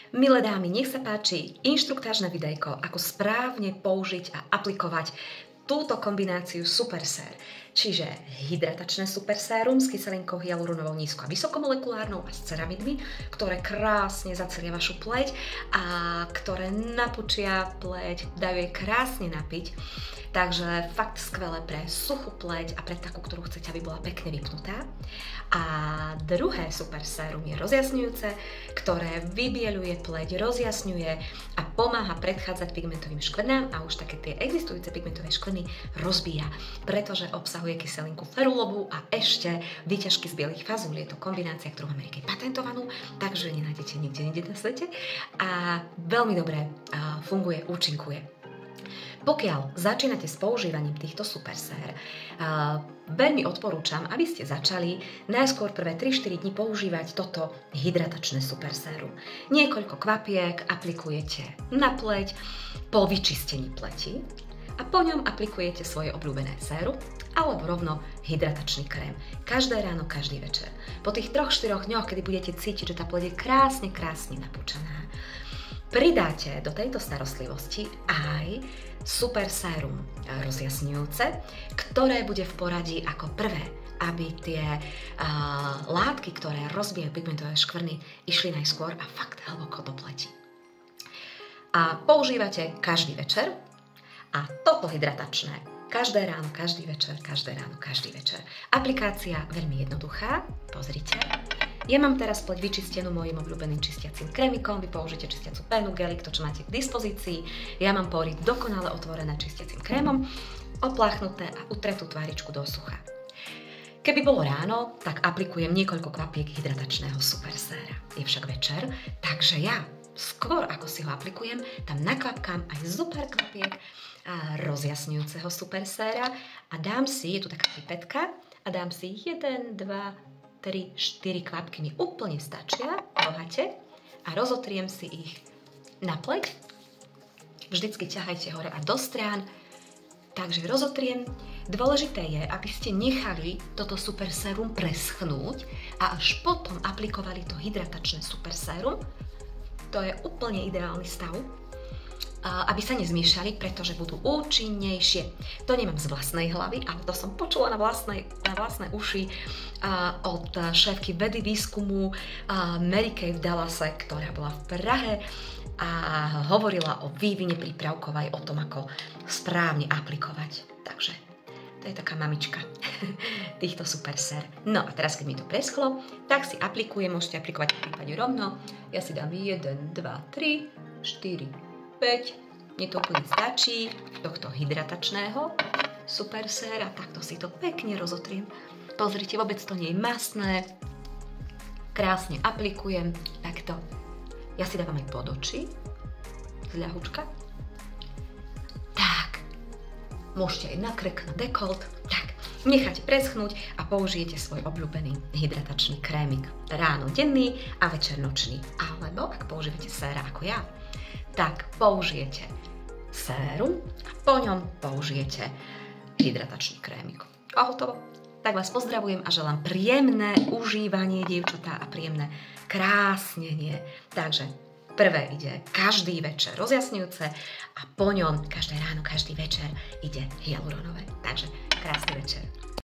Milé dámy, nech sa páči inštruktážne videjko, ako správne použiť a aplikovať túto kombináciu Super Sér. Čiže hydratačné Super Sérum s kyselinkou hyaluronovou nízko a vysokomolekulárnou a s ceramidmi, ktoré krásne zacelia vašu pleť a ktoré napučia pleť, dajú jej krásne napiť. Takže fakt skvelé pre suchú pleť a pre takú, ktorú chcete, aby bola pekne vypnutá. A druhé Super Sérum je rozjasňujúce, ktoré vybieľuje pleť, rozjasňuje a pomáha predchádzať pigmentovým škvrnám a už také tie existujúce pigmentové škvrny rozbíja, pretože obsahuje kyselinku ferulovú a ešte výťažky z bielých fazúl. Je to kombinácia, ktorú v Amerike je patentovanú, takže nenájdete nikde inde na svete a veľmi dobre funguje, účinkuje. Pokiaľ začínate s používaním týchto Super Sér, veľmi odporúčam, aby ste začali najskôr prvé 3-4 dní používať toto hydratačné Super Sérum. Niekoľko kvapiek aplikujete na pleť po vyčistení pleti a po ňom aplikujete svoje obľúbené sérum alebo rovno hydratačný krém. Každé ráno, každý večer. Po tých 3-4 dňoch, kedy budete cítiť, že tá pleť je krásne napúčaná, pridáte do tejto starostlivosti aj Super Sérum rozjasňujúce, ktoré bude v poradí ako prvé, aby tie látky, ktoré rozbijajú pigmentové škvrny, išli najskôr a fakt hlboko do pleti. A používate každý večer a toto hydratačné každé ráno, každý večer, každé ráno, každý večer. Aplikácia veľmi jednoduchá, pozrite. Ja mám teraz pleť vyčistenú mojím obľúbeným čistiacím krémikom, vy použite čistiacu pénu, gelik, to čo máte k dispozícii. Ja mám pory dokonale otvorené čistiacím krémom, opláchnuté a utretú tváričku do sucha. Keby bolo ráno, tak aplikujem niekoľko kvapiek hydratačného Super Séra. Je však večer, takže ja skôr ako si ho aplikujem, tam nakvapkám aj super kvapiek rozjasňujúceho Super Séra a dám si, je tu taká pipetka, a dám si 1, 2, 3, 4 kvapky mi úplne stačia, bohate, a rozotriem si ich na pleť. Vždycky ťahajte hore a do strán, takže rozotriem. Dôležité je, aby ste nechali toto Super Sérum preschnúť a až potom aplikovali to hydratačné Super Sérum. To je úplne ideálny stav, aby sa nezmiešali, pretože budú účinnejšie. To nemám z vlastnej hlavy, ale to som počula na vlastné uši od šéfky vedy výskumu Mary Kay v Dallase, ktorá bola v Prahe a hovorila o vývine prípravkov aj o tom, ako správne aplikovať. Takže to je taká mamička týchto Super Sér. No a teraz, keď mi to preschlo, tak si aplikujem, môžete aplikovať v prípade rovno. Ja si dám 1, 2, 3, 4, 5, mne to úplne stačí, tohto hydratačného Super Sér a takto si to pekne rozotriem. Pozrite, vôbec to nie je mastné, krásne aplikujem, takto. Ja si dávam aj pod oči, z ľahučka. Tak, môžete aj na krk, na dekolt, tak. Necháte preschnúť a použijete svoj obľúbený hydratačný krémik ráno denný a večer nočný. Alebo ak používate séra ako ja, tak použijete sérum a po ňom použijete hydratačný krémik. A hotovo. Tak vás pozdravujem a želám príjemné užívanie, dievčatá, a príjemné krásnenie. Takže prvé ide každý večer rozjasňujúce a po ňom každé ráno, každý večer ide hyaluronové. Takže krásny večer.